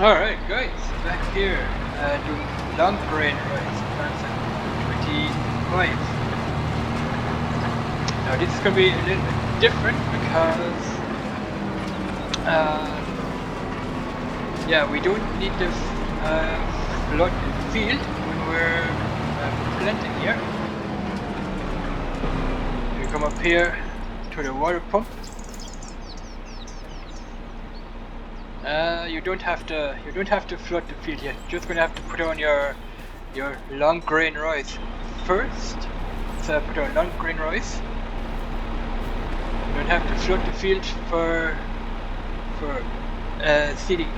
Alright guys, back here doing long grain rice plants at 25. Now this is going to be a little bit different because yeah, we don't need to flood the field when we're planting here. We come up here to the water pump. You don't have to flood the field yet. You're just gonna have to put on your long grain rice first. So put on long grain rice. You don't have to flood the field for seeding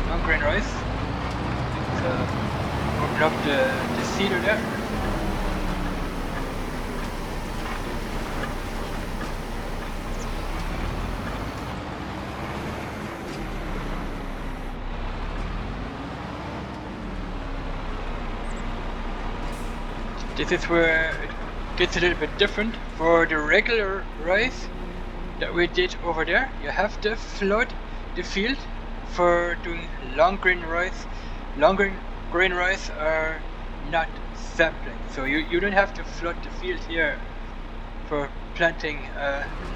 long grain rice. So open up the seeder there. This is where it gets a little bit different. For the regular rice that we did over there, you have to flood the field. For doing long grain rice, long grain rice are not sampling, so you don't have to flood the field here for planting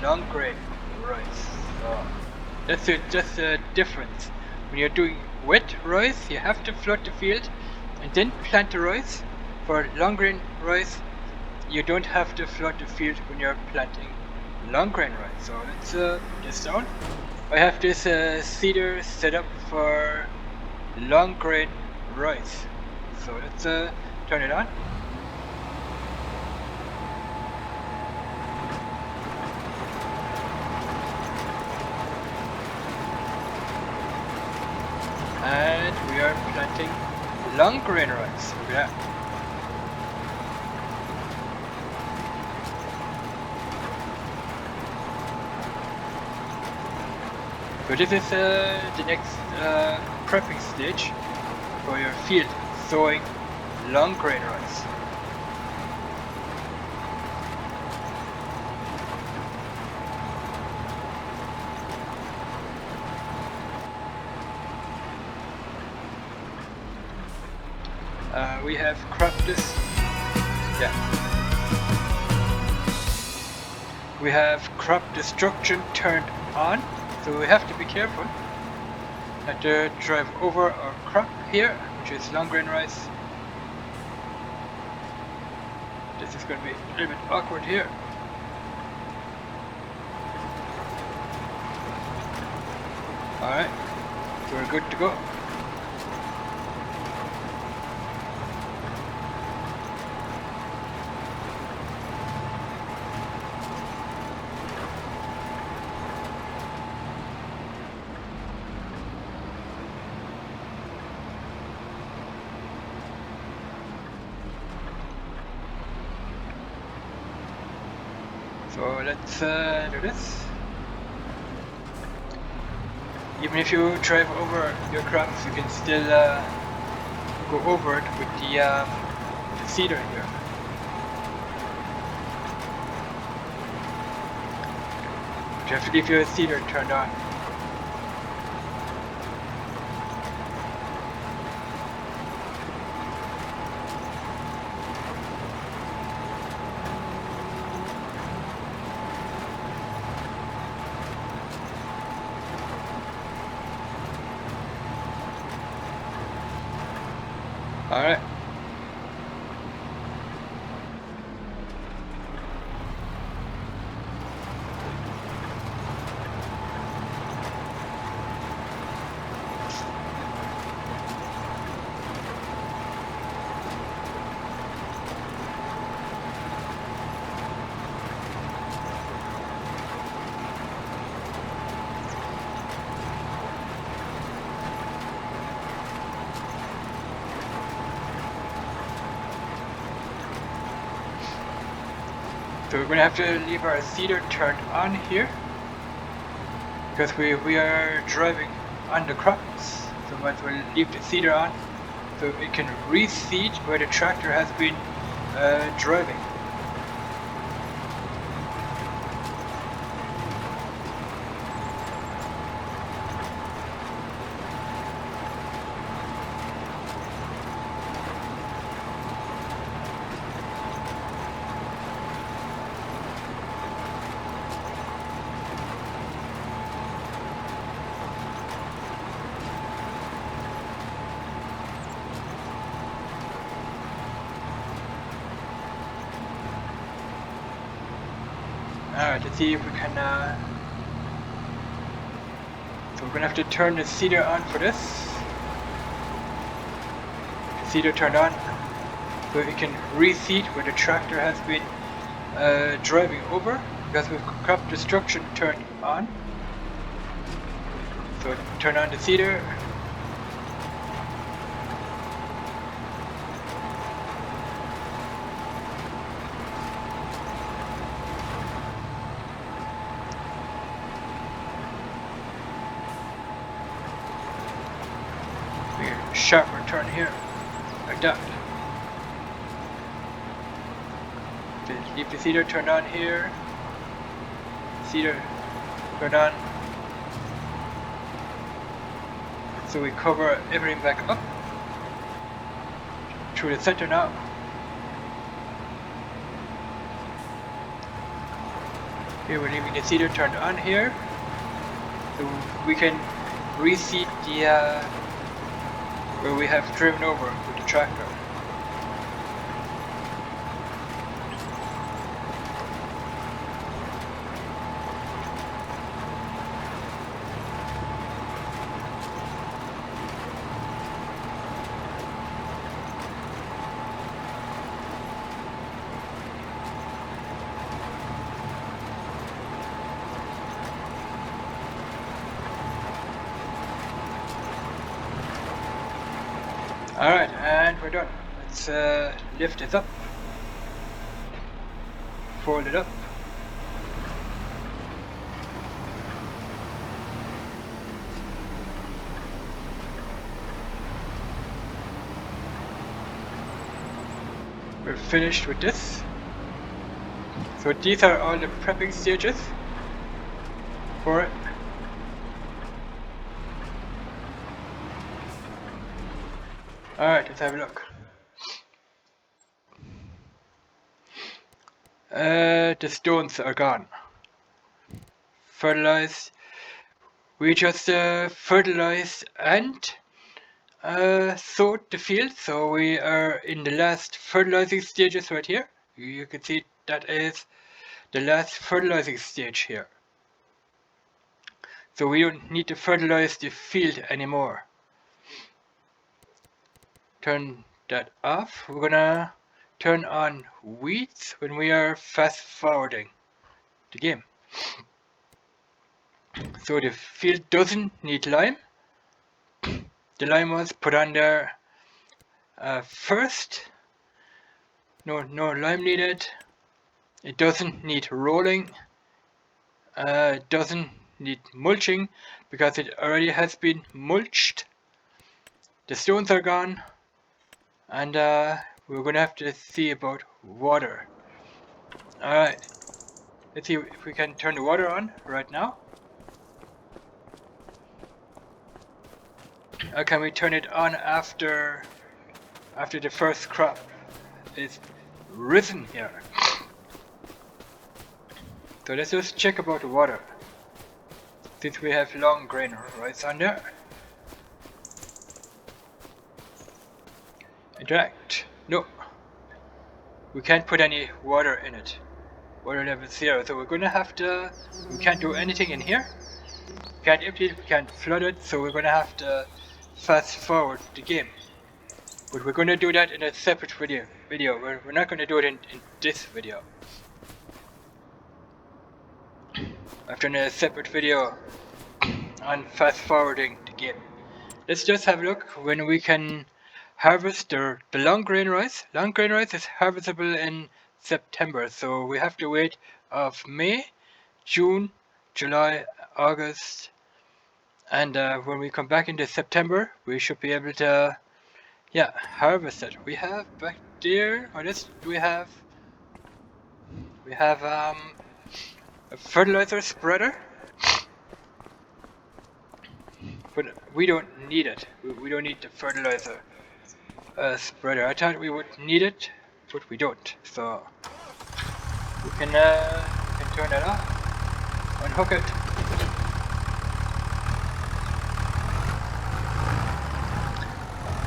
long grain rice. So that's a difference. When you're doing wet rice, you have to flood the field and then plant the rice. For long grain rice, you don't have to flood the field when you're planting long grain rice. So let's put this down. I have this seeder set up for long grain rice. So let's turn it on. And we are planting long grain rice. Look at that. So this is the next prepping stage for your field, sowing long grain rice. We have cropped this. Yeah. We have crop destruction turned on. So we have to be careful not to drive over our crop here, which is long grain rice. This is going to be a little bit awkward here. Alright, so we're good to go. So let's do this. Even if you drive over your crops, you can still go over it with the seeder here. You have to leave your seeder turned on. Alright. So we're gonna have to leave our seeder turned on here because we are driving on the crops. So might as well leave the seeder on so it can reseed where the tractor has been driving. Alright, let's see if we can so we're gonna have to turn the seeder on for this. The seeder turned on so we can reseat where the tractor has been driving over, because we've crop destruction turned on. So turn on the seeder. Sharper turn here, like that. Leave the seeder turned on here. Seeder turned on. So we cover everything back up through the center now. Here we're leaving the seeder turned on here, so we can reseat the where we have driven over with the tractor. Alright, and we're done. Let's lift this up. Fold it up. We're finished with this. So these are all the prepping stages for it. Alright, let's have a look. The stones are gone. Fertilized. We just fertilized and sowed the field, so we are in the last fertilizing stages right here. You can see that is the last fertilizing stage here. So we don't need to fertilize the field anymore. Turn that off. We're gonna turn on weeds when we are fast forwarding the game. So the field doesn't need lime. The lime was put on there first. No lime needed. It doesn't need rolling. It doesn't need mulching because it already has been mulched. The stones are gone. And we're gonna have to see about water. Alright, let's see if we can turn the water on right now. Or can we turn it on after the first crop is risen here? So let's just check about the water. Since we have long grain rice on there. Interact. No. We can't put any water in it. Water level 0. So we're gonna have to... We can't do anything in here. We can't empty it, we can't flood it. So we're gonna have to fast forward the game. But we're gonna do that in a separate video. We're not gonna do it in this video. I've done a separate video on fast forwarding the game. Let's just have a look when we can harvest the long grain rice. Long grain rice is harvestable in September, so we have to wait of May, June, July, August, and when we come back into September, we should be able to, harvest it. We have back there. We have a fertilizer spreader, but we don't need it. We don't need the fertilizer spreader. I thought we would need it, but we don't. So we can turn that off, unhook it.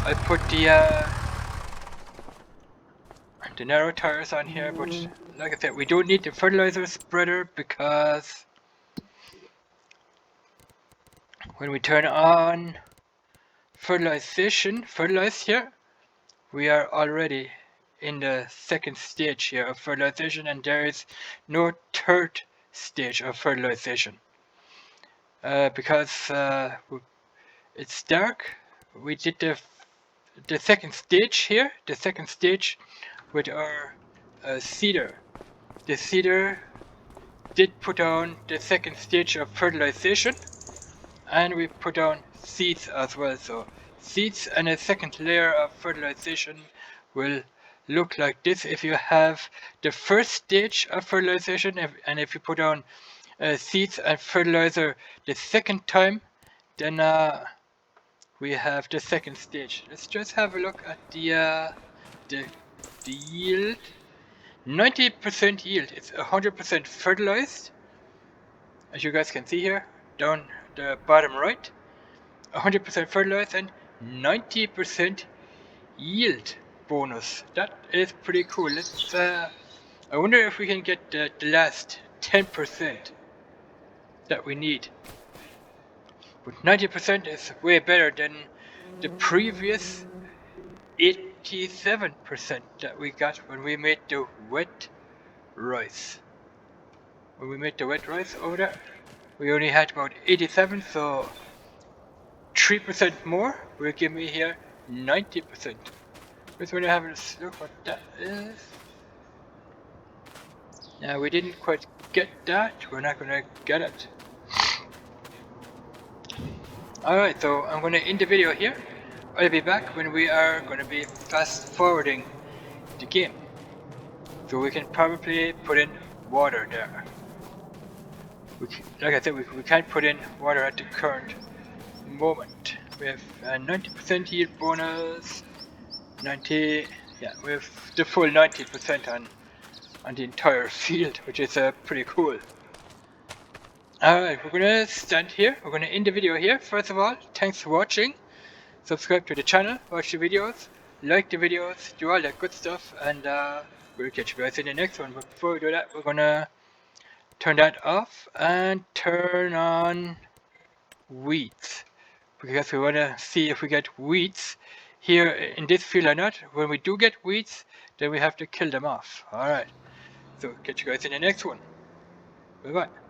I put the narrow tires on here, but like I said, we don't need the fertilizer spreader because when we turn on fertilize here, we are already in the second stage here of fertilization, and there is no third stage of fertilization. Because it's dark, we did the second stage here, with our seeder. The seeder did put on the second stage of fertilization, and we put on seeds as well. So seeds and a second layer of fertilization will look like this if you have the first stage of fertilization, and if you put on seeds and fertilizer the second time, then we have the second stage. Let's just have a look at the yield. 90% yield. It's 100% fertilized, as you guys can see here down the bottom right. 100% fertilized and 90% yield bonus. That is pretty cool. Let's I wonder if we can get the last 10% that we need. But 90% is way better than the previous 87% that we got when we made the wet rice. When we made the wet rice over there, we only had about 87, so 3% more will give me here 90%. Just want to have a look what that is. Now we didn't quite get that, we're not gonna get it. Alright, so I'm gonna end the video here. I'll be back when we are gonna be fast forwarding the game. So we can probably put in water there. Like I said, we can't put in water at the current moment. We have a 90% yield bonus, 90, yeah, we have the full 90% on the entire field, which is pretty cool. Alright, we're gonna stand here, we're gonna end the video here. First of all, thanks for watching. Subscribe to the channel, watch the videos, like the videos, do all that good stuff, and we'll catch you guys in the next one. But before we do that, we're gonna turn that off and turn on weeds, because we want to see if we get weeds here in this field or not. When we do get weeds, then we have to kill them off. Alright, so catch you guys in the next one. Bye bye.